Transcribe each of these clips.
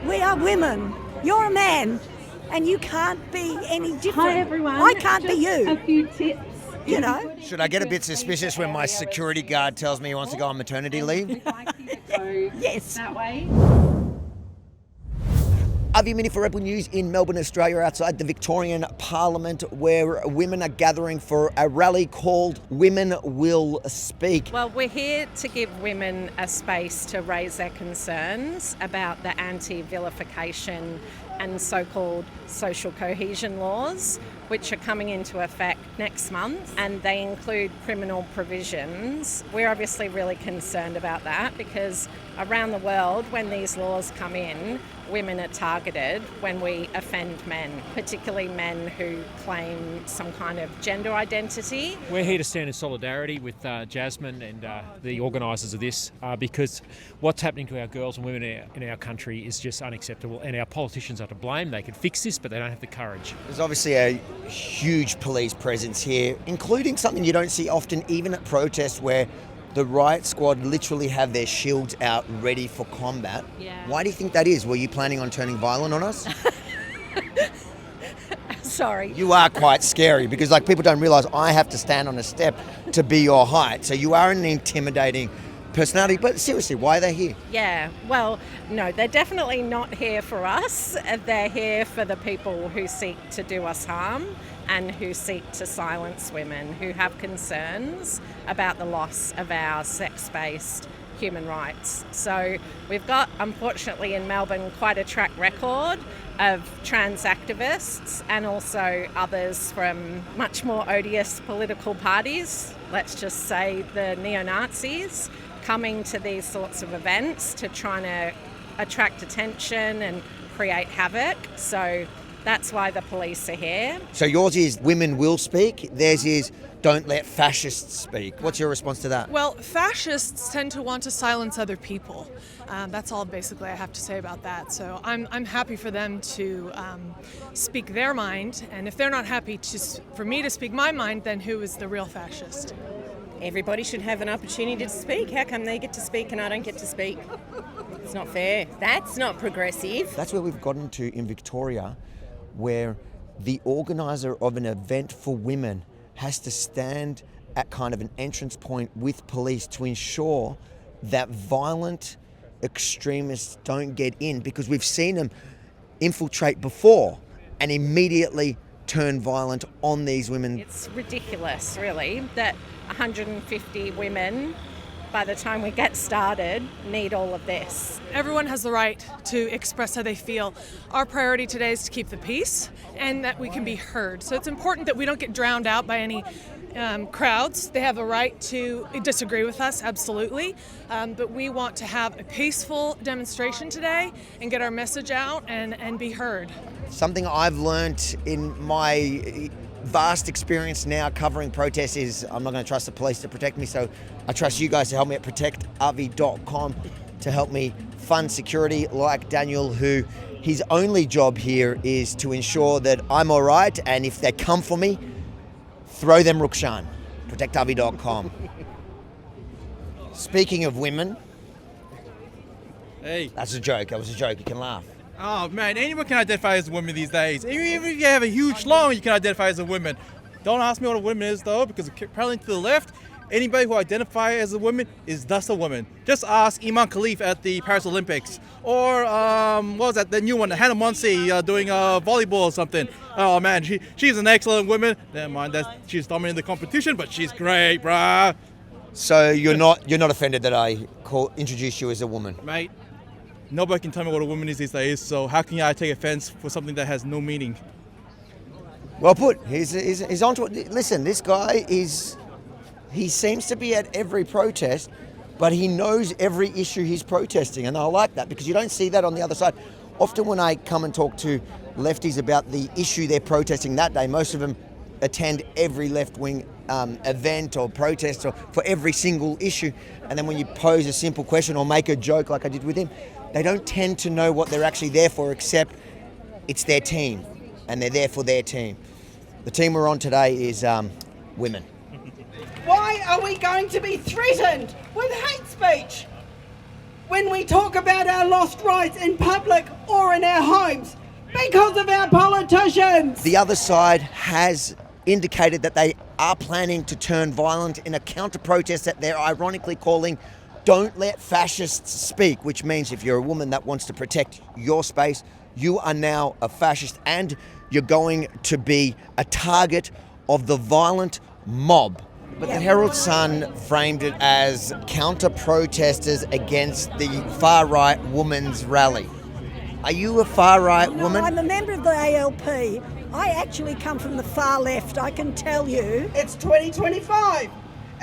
We are women. You're a man. And you can't be any different. Hi everyone. I can't be you. A few tips. You know. Should I get a bit suspicious when my security guard tells me he wants to go on maternity leave? Yes. That way. Yemini for Rebel News in Melbourne, Australia, outside the Victorian Parliament, where women are gathering for a rally called Women Will Speak. Well, we're here to give women a space to raise their concerns about the anti-vilification and so-called social cohesion laws, which are coming into effect next month, and they include criminal provisions. We're obviously really concerned about that because around the world, when these laws come in, women are targeted when we offend men, particularly men who claim some kind of gender identity. We're here to stand in solidarity with Jasmine and the organisers of this because what's happening to our girls and women in our country is just unacceptable, and our politicians are to blame. They can fix this, but they don't have the courage. There's obviously a huge police presence here, including something you don't see often, even at protests where the riot squad literally have their shields out ready for combat. Yeah. Why do you think that is? Were you planning on turning violent on us? Sorry. You are quite scary because people don't realise I have to stand on a step to be your height. So you are an intimidating personality. But seriously, why are they here? Yeah, well, no, they're definitely not here for us. They're here for the people who seek to do us harm and who seek to silence women who have concerns about the loss of our sex-based human rights. So we've got, unfortunately, in Melbourne quite a track record of trans activists and also others from much more odious political parties, let's just say the neo-Nazis, coming to these sorts of events to try to attract attention and create havoc. So that's why the police are here. So yours is Women Will Speak, theirs is Don't Let Fascists Speak. What's your response to that? Well, fascists tend to want to silence other people. That's all basically I have to say about that. So I'm happy for them to speak their mind, and if they're not happy for me to speak my mind, then who is the real fascist? Everybody should have an opportunity to speak. How come they get to speak and I don't get to speak? It's not fair. That's not progressive. That's where we've gotten to in Victoria, where the organiser of an event for women has to stand at kind of an entrance point with police to ensure that violent extremists don't get in, because we've seen them infiltrate before and immediately turn violent on these women. It's ridiculous, really, that 150 women, by the time we get started, need all of this. Everyone has the right to express how they feel. Our priority today is to keep the peace and that we can be heard. So it's important that we don't get drowned out by any crowds. They have a right to disagree with us, absolutely. But we want to have a peaceful demonstration today and get our message out and be heard. Something I've learnt in my vast experience now covering protests is I'm not going to trust the police to protect me, so I trust you guys to help me at protectavi.com to help me fund security, like Daniel, who his only job here is to ensure that I'm all right, and if they come for me, throw them Rukshan. Protectavi.com. Speaking of women, hey, that's a joke. That was a joke. You can laugh. Oh man, anyone can identify as a woman these days. Even if you have a huge lung, you can identify as a woman. Don't ask me what a woman is though, because apparently to the left, anybody who identifies as a woman is thus a woman. Just ask Iman Khalif at the Paris Olympics, or what was that? The new one, Hannah Muncy doing volleyball or something. Oh man, she's an excellent woman. Never mind that she's dominating the competition, but she's great, bruh. So you're not offended that I introduce you as a woman, Mate, nobody can tell me what a woman is these days, so how can I take offense for something that has no meaning? Well put. He's onto it. Listen, this guy he seems to be at every protest, but he knows every issue he's protesting, and I like that because you don't see that on the other side. Often when I come and talk to lefties about the issue they're protesting that day, most of them attend every left-wing event or protest or for every single issue, and then when you pose a simple question or make a joke like I did with him, they don't tend to know what they're actually there for, except it's their team, and they're there for their team. The team we're on today is women. Why are we going to be threatened with hate speech? when we talk about our lost rights in public or in our homes because of our politicians. The other side has indicated that they are planning to turn violent in a counter-protest that they're ironically calling Don't Let Fascists Speak, which means if you're a woman that wants to protect your space, you are now a fascist and you're going to be a target of the violent mob. But the Herald Sun framed it as counter-protesters against the far-right women's rally. Are you a far-right woman? I'm a member of the ALP. I actually come from the far left, I can tell you. It's 2025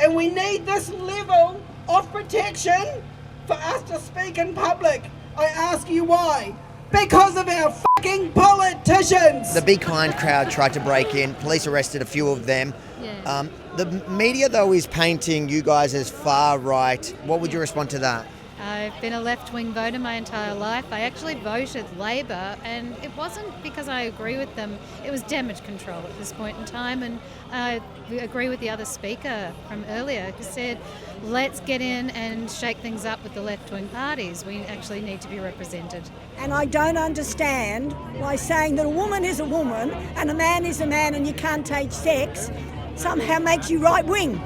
and we need this level of protection for us to speak in public. I ask you why? Because of our fucking politicians. The Be Kind crowd tried to break in. Police arrested a few of them. Yeah. The media, though, is painting you guys as far right. What would you respond to that? I've been a left-wing voter my entire life. I actually voted Labor, and it wasn't because I agree with them. It was damage control at this point in time, and I agree with the other speaker from earlier who said, let's get in and shake things up with the left-wing parties. We actually need to be represented. And I don't understand why saying that a woman is a woman and a man is a man and you can't take sex somehow makes you right-wing.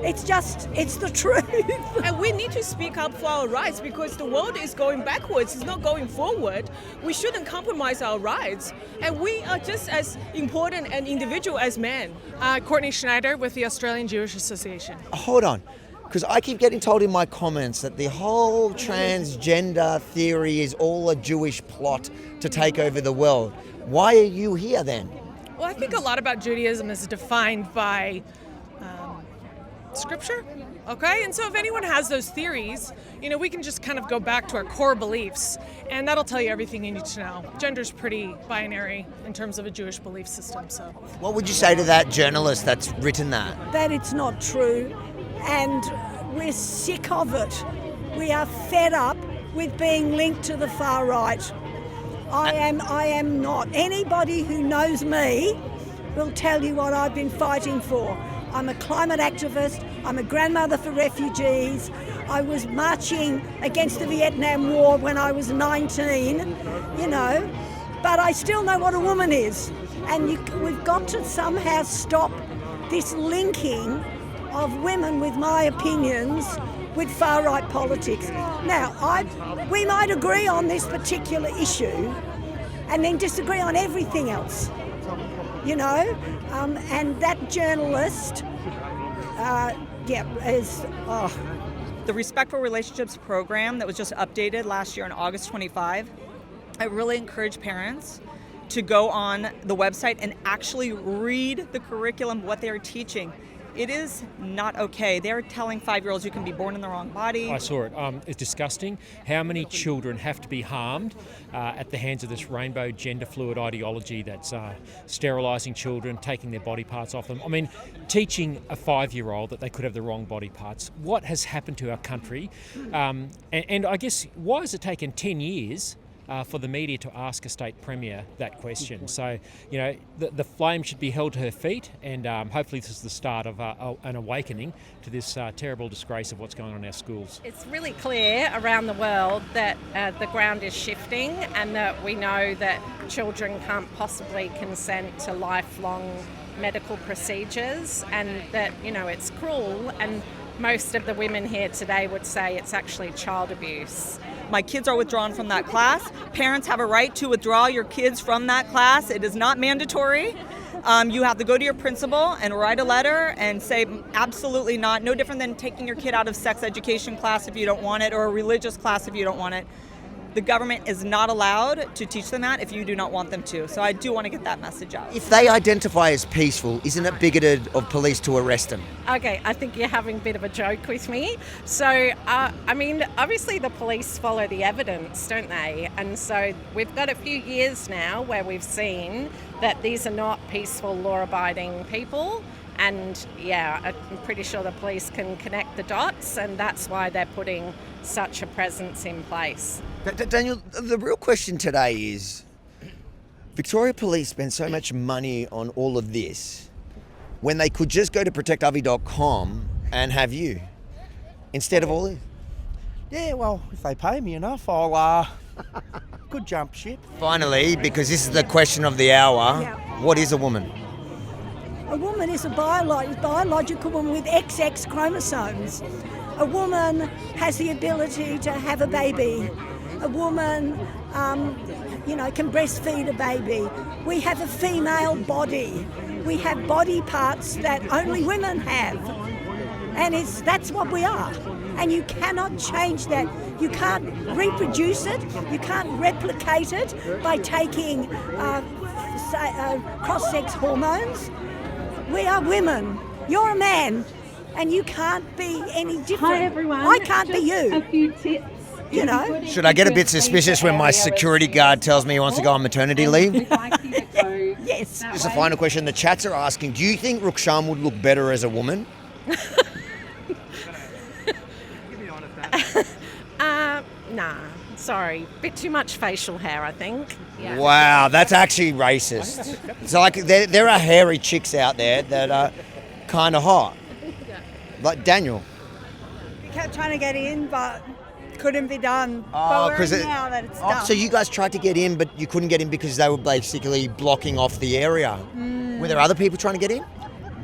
It's the truth. And we need to speak up for our rights because the world is going backwards, it's not going forward. We shouldn't compromise our rights. And we are just as important an individual as men. Courtney Schneider with the Australian Jewish Association. Hold on, because I keep getting told in my comments that the whole transgender theory is all a Jewish plot to take over the world. Why are you here then? Well, I think a lot about Judaism is defined by scripture, okay? And so if anyone has those theories, we can just kind of go back to our core beliefs, and that'll tell you everything you need to know. Gender's pretty binary in terms of a Jewish belief system, so. What would you say to that journalist that's written that? That it's not true, and we're sick of it. We are fed up with being linked to the far right. I am not. Anybody who knows me will tell you what I've been fighting for. I'm a climate activist, I'm a grandmother for refugees, I was marching against the Vietnam War when I was 19, but I still know what a woman is. And we've got to somehow stop this linking of women with my opinions with far-right politics. Now, we might agree on this particular issue and then disagree on everything else. And that journalist, is... The Respectful Relationships program that was just updated last year on August 25, I really encourage parents to go on the website and actually read the curriculum, what they're teaching. It is not okay. They're telling 5-year-olds you can be born in the wrong body. I saw it. It's disgusting how many children have to be harmed at the hands of this rainbow gender fluid ideology that's sterilising children, taking their body parts off them. I mean, teaching a 5-year-old that they could have the wrong body parts. What has happened to our country? And I guess, why has it taken 10 years for the media to ask a state premier that question? So, the flame should be held to her feet, and hopefully this is the start of an awakening to this terrible disgrace of what's going on in our schools. It's really clear around the world that the ground is shifting, and that we know that children can't possibly consent to lifelong medical procedures, and that, it's cruel, and most of the women here today would say it's actually child abuse. My kids are withdrawn from that class. Parents have a right to withdraw your kids from that class. It is not mandatory. You have to go to your principal and write a letter and say absolutely not. No different than taking your kid out of sex education class if you don't want it, or a religious class if you don't want it. The government is not allowed to teach them that if you do not want them to. So I do want to get that message out. If they identify as peaceful, isn't it bigoted of police to arrest them? Okay, I think you're having a bit of a joke with me. So, obviously the police follow the evidence, don't they? And so we've got a few years now where we've seen that these are not peaceful, law-abiding people. And I'm pretty sure the police can connect the dots, and that's why they're putting such a presence in place. Daniel, the real question today is, Victoria Police spend so much money on all of this when they could just go to protectavi.com and have you instead of all this. Yeah, well, if they pay me enough, I'll could jump ship. Finally, because this is the question of the hour, what is a woman? A woman is a biological woman with XX chromosomes. A woman has the ability to have a baby. A woman, can breastfeed a baby. We have a female body. We have body parts that only women have. And that's what we are. And you cannot change that. You can't reproduce it. You can't replicate it by taking cross-sex hormones. We are women. You're a man. And you can't be any different. Hi everyone. I can't be you. A few tips. You know. Should I get a bit suspicious when my security guard tells me he wants to go on maternity leave? Yes. Just a final question. The chats are asking, do you think Rukshan would look better as a woman? Nah, sorry. Bit too much facial hair, I think. Yeah. Wow, that's actually racist. It's like there are hairy chicks out there that are kind of hot. Like Daniel. We kept trying to get in, but couldn't be done. Oh, but we're in now that it's done. So you guys tried to get in, but you couldn't get in because they were basically blocking off the area. Were there other people trying to get in?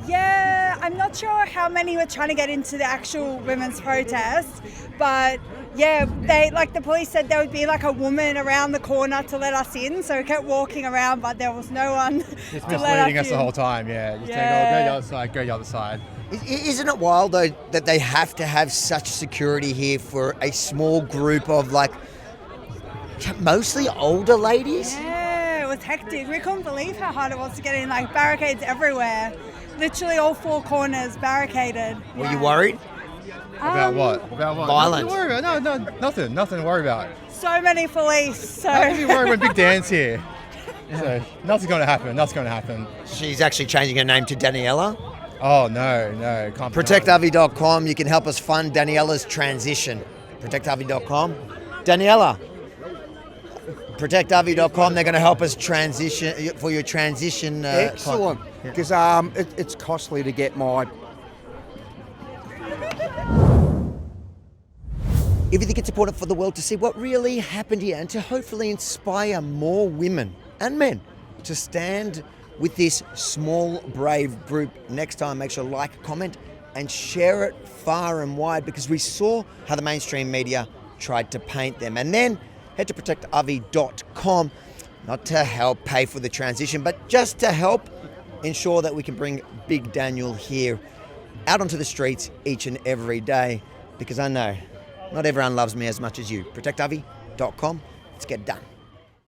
Yeah, I'm not sure how many were trying to get into the actual women's protest, but yeah, the police said there would be like a woman around the corner to let us in, so we kept walking around, but there was no one to let us in. It's misleading us the whole time, yeah. Just saying, go the other side, go the other side. Isn't it wild though that they have to have such security here for a small group of mostly older ladies? Yeah, it was hectic. We couldn't believe how hard it was to get in, like barricades everywhere. Literally all four corners barricaded. Were you worried? About what? Violence. Nothing to worry about. No, nothing to worry about. So many police. So How can you worry when Big Dan's here? So nothing's going to happen. She's actually changing her name to Daniela. Oh, no. Can't ProtectAvi.com. You can help us fund Daniela's transition. ProtectAvi.com. Daniela. ProtectAvi.com. They're going to help us transition for your transition. Excellent. Because it's costly to get my... If you think it's important for the world to see what really happened here and to hopefully inspire more women and men to stand with this small, brave group, next time make sure to like, comment and share it far and wide, because we saw how the mainstream media tried to paint them. And then head to protectavi.com, not to help pay for the transition, but just to help ensure that we can bring Big Daniel here out onto the streets each and every day, because I know not everyone loves me as much as you. ProtectAvi.com. Let's get done.